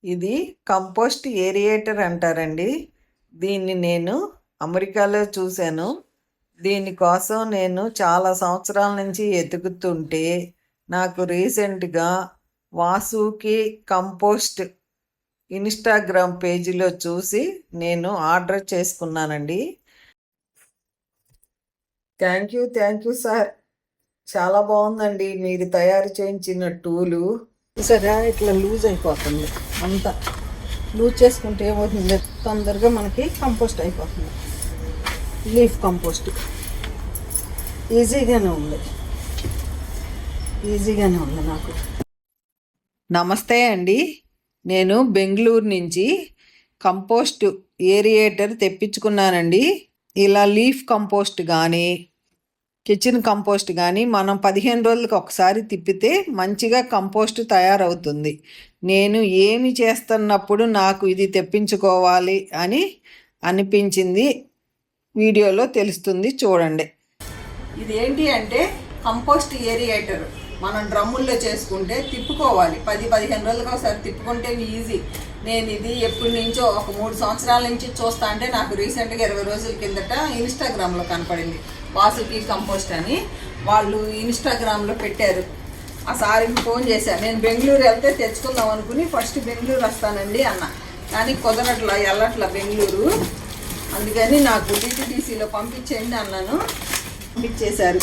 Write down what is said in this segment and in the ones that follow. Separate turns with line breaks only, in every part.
ఇది compost aerator అంటారండి. దీన్ని నేను అమెరికాలో చూశాను. దీనికోసం నేను చాలా సంవత్సరాల నుంచి వెతుకుతుంటే నాకు రీసెంట్గా వాసుకి కంపోస్ట్ ఇన్స్టాగ్రామ్ పేజీలో చూసి నేను ఆర్డర్ చేసుకున్నానండి. Thank you sir. చాలా బాగుందండి మీరు తయారు చేయించిన టూలు. సరే ఇట్లా లూజ్ అయిపోతుంది, అంతా లూజ్ చేసుకుంటే ఏమవుతుంది, తొందరగా మనకి కంపోస్ట్ అయిపోతుంది. లీఫ్ కంపోస్ట్ ఈజీగానే ఉంది నాకు. నమస్తే అండి, నేను బెంగళూరు నుంచి కంపోస్ట్ ఏరియేటర్ తెప్పించుకున్నానండి. ఇలా లీఫ్ కంపోస్ట్ కానీ కిచెన్ కంపోస్ట్ కానీ మనం 15 రోజులకు ఒకసారి తిప్పితే మంచిగా కంపోస్ట్ తయారవుతుంది. నేను ఏమి చేస్తున్నప్పుడు నాకు ఇది తెప్పించుకోవాలి అని అనిపించింది. వీడియోలో తెలుస్తుంది, చూడండి. ఇది ఏంటి అంటే కంపోస్ట్ ఏరియేటర్. మనం డ్రమ్ముల్లో చేసుకుంటే తిప్పుకోవాలి, 10-15 రోజులకు ఒకసారి తిప్పుకుంటే ఈజీ. నేను ఇది ఎప్పటి నుంచో ఒక 3 సంవత్సరాల నుంచి చూస్తా అంటే నాకు రీసెంట్గా 20 రోజుల కిందట ఇన్స్టాగ్రామ్లో కనపడింది. వాసుకి కంపోస్ట్ అని వాళ్ళు ఇన్స్టాగ్రామ్లో పెట్టారు. ఆ సారికి ఫోన్ చేశాను. నేను బెంగళూరు వెళ్తే తెచ్చుకుందాం అనుకుని ఫస్ట్ బెంగళూరు వస్తానండి అన్న, కానీ కుదరట్లా, వెళ్ళట్లా బెంగళూరు. అందుకని నాకు డిటిడిసిలో పంపించేయండి అన్నాను. పంపించేశారు.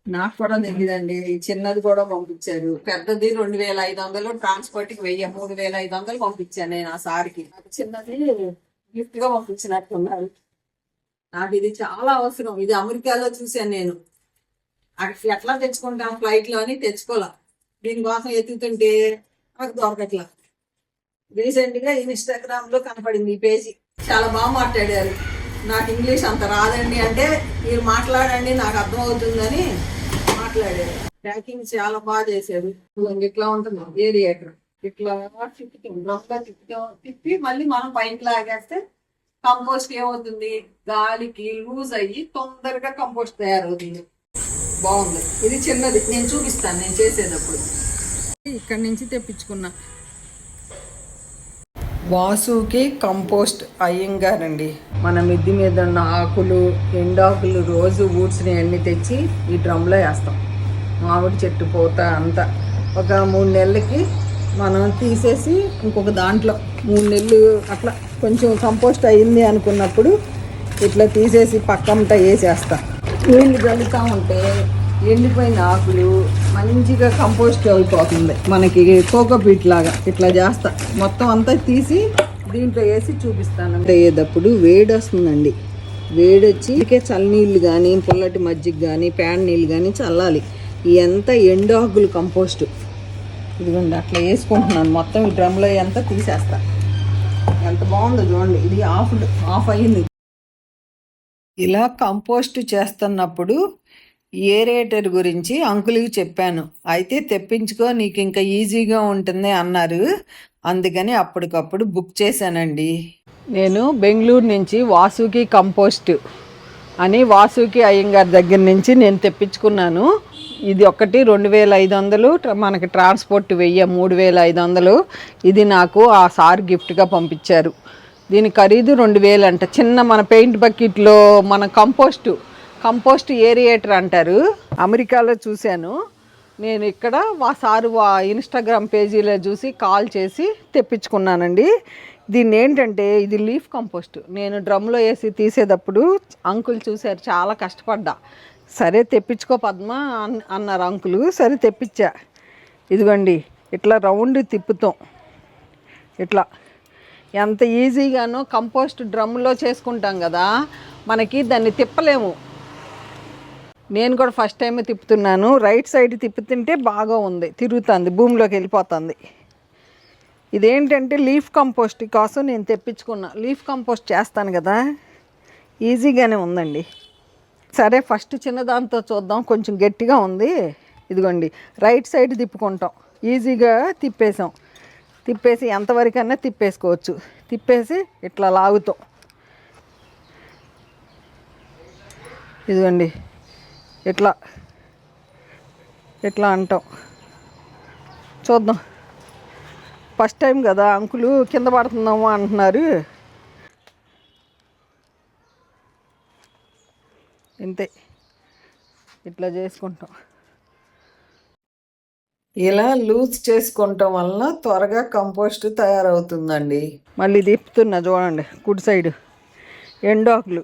నాకు కూడా తెలియదండి, చిన్నది కూడా పంపించారు. పెద్దది 2500, ట్రాన్స్పోర్ట్కి 3500 పంపించాను నేను ఆ సారికి. చిన్నది గిఫ్ట్ గా పంపించినట్టున్నారు. నాకు ఇది చాలా అవసరం. ఇది అమెరికాలో చూశాను నేను. అక్కడ ఎట్లా తెచ్చుకుంటాం, ఫ్లైట్ లో అని తెచ్చుకోలే. దీనికోసం ఎత్తుతుంటే నాకు దొరకట్లా. రీసెంట్ గా ఇన్స్టాగ్రామ్ లో కనపడింది ఈ పేజీ. చాలా బాగా మాట్లాడారు. నాకు ఇంగ్లీష్ అంత రాదండి అంటే మీరు మాట్లాడండి నాకు అర్థమవుతుందని మాట్లాడారు. ప్యాకింగ్ చాలా బాగా చేశారు. ఇట్లా ఉంటుంది ఏరియేటర్. ఇట్లా తిప్పి మళ్ళీ మనం పైన లాగేస్తే కంపోస్ట్ ఏమవుతుంది, గాలికి లూజ్ అయ్యి తొందరగా కంపోస్ట్ తయారవుతుంది. బాగుంది. ఇది చిన్నది, నేను చూపిస్తాను నేను చేసేటప్పుడు. ఇక్కడి నుంచి తెప్పించుకున్నా. వాసుకి కంపోస్ట్ అయ్యంగారండి. మన మిద్ది మీద ఉన్న ఆకులు, ఎండాకులు రోజు ఊడ్చిని అన్ని తెచ్చి ఈ డ్రమ్లో వేస్తాం. మామిడి చెట్టు పూత అంతా ఒక 3 నెలలకి మనం తీసేసి ఇంకొక దాంట్లో 3 నెలలు అట్లా కొంచెం కంపోస్ట్ అయ్యింది అనుకున్నప్పుడు ఇట్లా తీసేసి పక్కంతా వేసేస్తా. నీళ్ళు చల్లుతూ ఉంటే ఎండిపోయిన ఆకులు మంచిగా కంపోస్ట్ అయిపోతుంది. మనకి కోకోపీట్ లాగా ఇట్లా చేస్తా. మొత్తం అంతా తీసి దీంట్లో వేసి చూపిస్తాను. అయ్యేటప్పుడు వేడి వస్తుందండి. వేడి వచ్చి చల్లనీళ్ళు కానీ, పుల్లటి మజ్జిగ కానీ, ప్యాన్ నీళ్ళు కానీ చల్లాలి. ఎంత ఎండాకులు కంపోస్టు ఇదిగోండి అట్లా వేసుకుంటున్నాను. మొత్తం ఈ డ్రమ్లో అంతా తీసేస్తా. ఎంత బాగుందో చూడండి. ఇది ఆఫ్ అయ్యింది. ఇలా కంపోస్ట్ చేస్తున్నప్పుడు ఏరేటర్ గురించి అంకుల్కి చెప్పాను. అయితే తెప్పించుకో, నీకు ఇంకా ఈజీగా ఉంటుంది అన్నారు. అందుకని అప్పటికప్పుడు బుక్ చేశానండి. నేను బెంగళూరు నుంచి వాసుకి కంపోస్ట్ అని వాసుకి అయ్యంగారి దగ్గర నుంచి నేను తెప్పించుకున్నాను. ఇది ఒకటి 2500, మనకి ట్రాన్స్పోర్ట్ 3500. ఇది నాకు ఆ సార్ గిఫ్ట్గా పంపించారు. దీని ఖరీదు 2000 అంట. చిన్న మన పెయింట్ బకెట్లో మన కంపోస్ట్ ఏరియేటర్ అంటారు. అమెరికాలో చూశాను నేను. ఇక్కడ సారు ఇన్స్టాగ్రామ్ పేజీలో చూసి కాల్ చేసి తెప్పించుకున్నానండి. దీన్ని ఏంటంటే ఇది లీఫ్ కంపోస్ట్. నేను డ్రమ్లో వేసి తీసేటప్పుడు అంకుల్ చూశారు, చాలా కష్టపడ్డా. సరే తెప్పించుకో పద్మ అన్నారు అంకులు. సరే తెప్పించా. ఇదిగోండి ఇట్లా రౌండ్ తిప్పుతాం. ఇట్లా ఎంత ఈజీగానో కంపోస్ట్ డ్రమ్లో చేసుకుంటాం కదా, మనకి దాన్ని తిప్పలేము. నేను కూడా ఫస్ట్ టైం తిప్పుతున్నాను. రైట్ సైడ్ తిప్పుతుంటే బాగా ఉంది, తిరుగుతుంది, భూమిలోకి వెళ్ళిపోతుంది. ఇదేంటంటే లీఫ్ కంపోస్ట్ కోసం నేను తెప్పించుకున్నా. లీఫ్ కంపోస్ట్ చేస్తాను కదా, ఈజీగానే ఉందండి. సరే ఫస్ట్ చిన్నదాంతో చూద్దాం. కొంచెం గట్టిగా ఉంది. ఇదిగోండి రైట్ సైడ్ తిప్పుకుంటాం. ఈజీగా తిప్పేసి ఎంతవరకైనా తిప్పేసుకోవచ్చు. తిప్పేసి ఇట్లా లాగుతాం. ఇదిగోండి ఇట్లా ఎట్లా అంటాం చూద్దాం. ఫస్ట్ టైం కదా అంకులు కింద పడుతున్నాము అంటున్నారు. ఇంతే, ఇట్లా చేసుకుంటాం. ఇలా లూజ్ చేసుకుంటాం వలన త్వరగా కంపోస్ట్ తయారవుతుందండి. మళ్ళీ తిప్పుతున్నా చూడండి, కుడి సైడు ఎండాకులు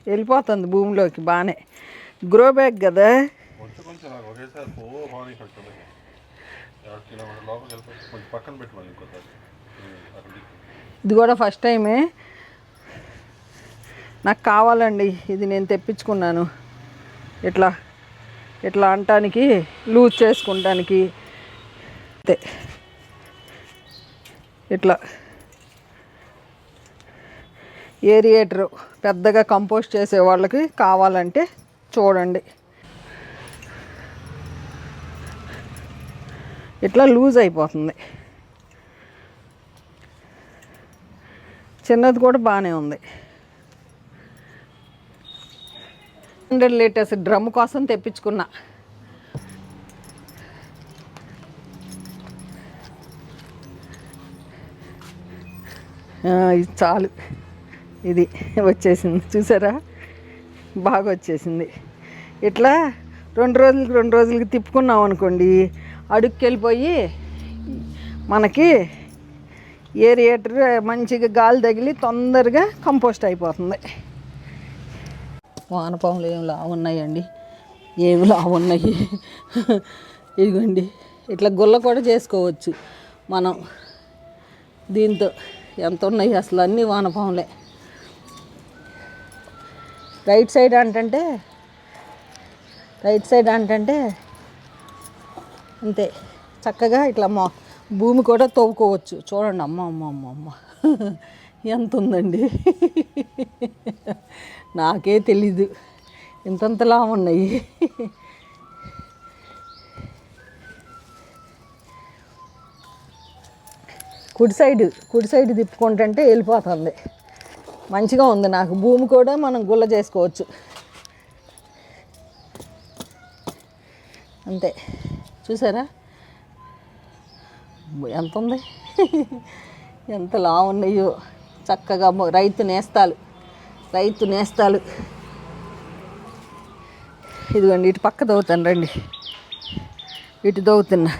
వెళ్ళిపోతుంది భూమిలోకి. బాగానే గ్రో బ్యాగ్ కదా. ఇది కూడా ఫస్ట్ టైమే నాకు కావాలండి. ఇది నేను తెప్పించుకున్నాను ఇట్లా ఇట్లా అంటానికి, లూజ్ చేసుకుంటానికి. అంతే, ఇట్లా ఏరియేటరు పెద్దగా కంపోస్ట్ చేసే వాళ్ళకి కావాలంటే చూడండి. ఇట్లా లూజ్ అయిపోతుంది. చిన్నది కూడా బాగానే ఉంది. 100 లీటర్స్ డ్రమ్ కోసం తెప్పించుకున్నా. ఇది చాలు, ఇది వచ్చేసింది చూసారా, బాగా వచ్చేసింది. ఇట్లా 2 రోజులకి తిప్పుకున్నాం అనుకోండి, అడుక్కెళ్ళిపోయి మనకి ఏరియేటర్ మంచిగా గాలి తగిలి తొందరగా కంపోస్ట్ అయిపోతుంది. వానపాములు ఏమి లావు ఉన్నాయండి, ఏమి లావు ఉన్నాయి. ఇదిగోండి, ఇట్లా గుల్ల కూడా చేసుకోవచ్చు మనం దీంతో. ఎంత ఉన్నాయి అసలు, అన్నీ వానపాములే. రైట్ సైడ్ అంటే అంతే, చక్కగా ఇట్లా భూమి కూడా తవ్వుకోవచ్చు. చూడండి, అమ్మ అమ్మ అమ్మ అమ్మ ఎంత ఉందండి. నాకే తెలీదు ఇంతంతలా ఉన్నాయి. కుడి సైడ్ తిప్పుకుంటుంటే వెళ్ళిపోతుంది. మంచిగా ఉంది నాకు. భూమి కూడా మనం గుల్ల చేసుకోవచ్చు. అంతే, చూసారా ఎంత ఉంది, ఎంత లావు ఉన్నాయో. చక్కగా రైతు నేస్తాలు. ఇదిగోండి, ఇటు పక్క దవ్వుతాను రండి, ఇటు దవ్వుతున్నా.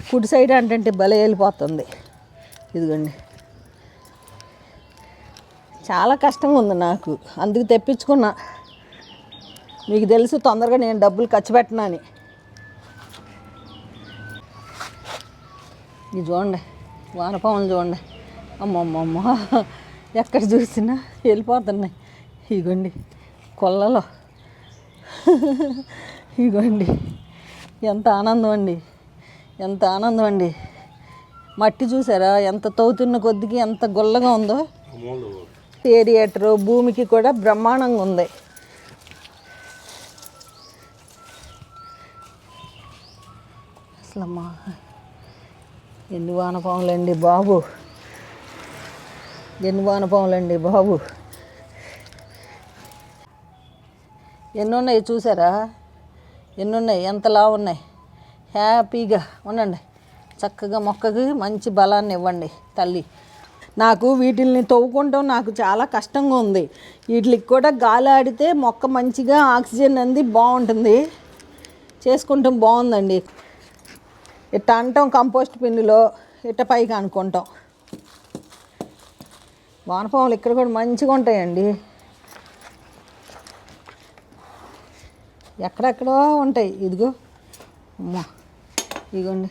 కుడి సైడ్ అంటే భలే వెళ్ళిపోతుంది. ఇదిగోండి, చాలా కష్టంగా ఉంది నాకు, అందుకు తెప్పించుకున్నా. మీకు తెలుసు తొందరగా నేను డబ్బులు ఖర్చు పెట్టనా అని. ఇది చూడండి, వానపాములు చూడండి, అమ్మమ్మమ్మ ఎక్కడ చూసినా వెళ్ళిపోతున్నాయి. ఇగోండి కొల్లలో, ఇగోండి ఎంత ఆనందం అండి. మట్టి చూసారా ఎంత తవ్వుతున్న కొద్దికి ఎంత గుల్లగా ఉందో. ఏరియేటరు భూమికి కూడా బ్రహ్మాండంగా ఉంది. అసలమ్మా ఎన్ని వానపాములండి బాబు, ఎన్ని ఉన్నాయి చూసారా, ఎంతలా ఉన్నాయి. హ్యాపీగా ఉండండి, చక్కగా మొక్కకి మంచి బలాన్ని ఇవ్వండి తల్లి. నాకు వీటిల్ని తవ్వుకుంటాం నాకు చాలా కష్టంగా ఉంది. వీటికి కూడా గాలి ఆడితే మొక్క మంచిగా ఆక్సిజన్ అంది బాగుంటుంది. చేసుకుంటాం బాగుందండి. ఇట్ట అంటాం కంపోస్ట్ పిన్నులో, ఇట్ట పైకి అనుకుంటాం. వానపాములు ఇక్కడ కూడా మంచిగా ఉంటాయండి, ఎక్కడెక్కడో ఉంటాయి. ఇదిగో అమ్మా, ఇదిగోండి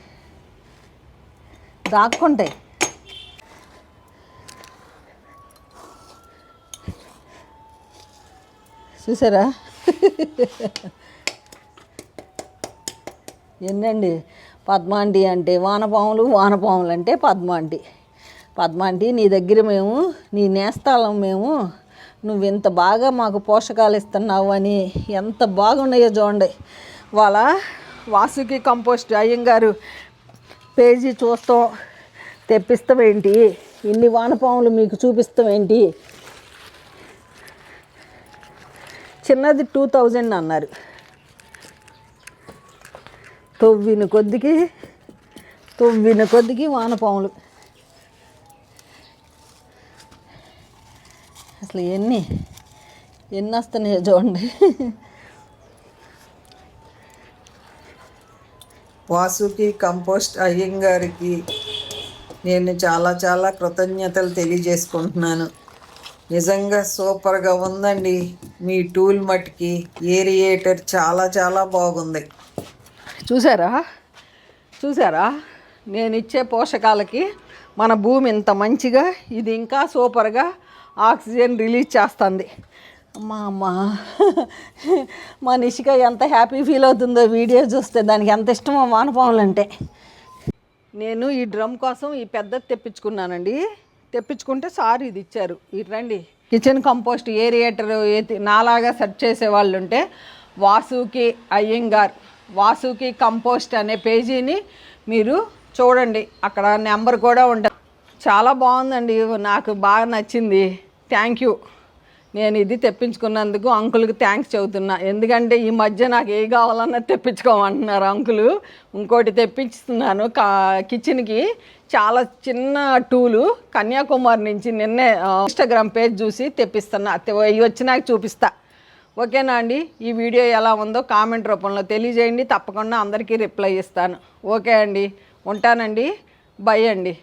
దాక్కుంటాయి. చూసారా ఎన్నండి. పద్మాంటి అంటే వానపాములు అంటే పద్మాంటి నీ దగ్గర మేము, నీ నేస్తాలం మేము, నువ్వు ఇంత బాగా మాకు పోషకాలు ఇస్తున్నావు అని ఎంత బాగున్నాయో చూడండి. వాళ్ళ వాసుకి కంపోస్ట్ అయ్యంగారు పేజీ చూస్తాం, తెప్పిస్తామేంటి, ఇన్ని వానపాములు మీకు చూపిస్తామేంటి. చిన్నది 2000 అన్నారు, తవ్విన కొద్దికి వానపాములు. అసలు ఎన్ని వస్తున్నాయో చూడండి. వాసుకి కంపోస్ట్ అయ్యంగారికి నేను చాలా చాలా కృతజ్ఞతలు తెలియజేసుకుంటున్నాను. నిజంగా సూపర్గా ఉందండి మీ టూల్ మట్టికి. ఏరియేటర్ చాలా చాలా బాగుంది. చూసారా నేను ఇచ్చే పోషకాలకి మన భూమి ఇంత మంచిగా ఇది ఇంకా సూపర్గా ఆక్సిజన్ రిలీజ్ చేస్తుంది. అమ్మా మా నిషిక ఎంత హ్యాపీ ఫీల్ అవుతుందో వీడియో చూస్తే. దానికి ఎంత ఇష్టమో వానపాములు అంటే. నేను ఈ డ్రమ్ కోసం ఈ పెద్దది తెప్పించుకున్నానండి. తెప్పించుకుంటే సార్ ఇది ఇచ్చారు. ఇది రండి, కిచెన్ కంపోస్ట్ ఏరియేటర్ నాలాగా సెర్చ్ చేసే వాళ్ళు ఉంటే వాసుకి అయ్యంగార్ వాసుకి కంపోస్ట్ అనే పేజీని మీరు చూడండి. అక్కడ నెంబర్ కూడా ఉంటుంది. చాలా బాగుందండి, నాకు బాగా నచ్చింది. Thank you. నేను ఇది తెప్పించుకున్నందుకు అంకుల్కి థ్యాంక్స్ చెబుతున్నా. ఎందుకంటే ఈ మధ్య నాకు ఏ కావాలన్నా తెప్పించుకోమంటున్నారు అంకులు. ఇంకోటి తెప్పిస్తున్నాను కిచెన్కి. చాలా చిన్న టూలు కన్యాకుమారి నుంచి నిన్నే ఇన్స్టాగ్రామ్ పేజ్ చూసి తెప్పిస్తున్నా. ఇవి వచ్చినాక చూపిస్తా. ఓకేనా అండి? ఈ వీడియో ఎలా ఉందో కామెంట్ రూపంలో తెలియజేయండి. తప్పకుండా అందరికీ రిప్లై ఇస్తాను. ఓకే అండి, ఉంటానండి. బై అండి.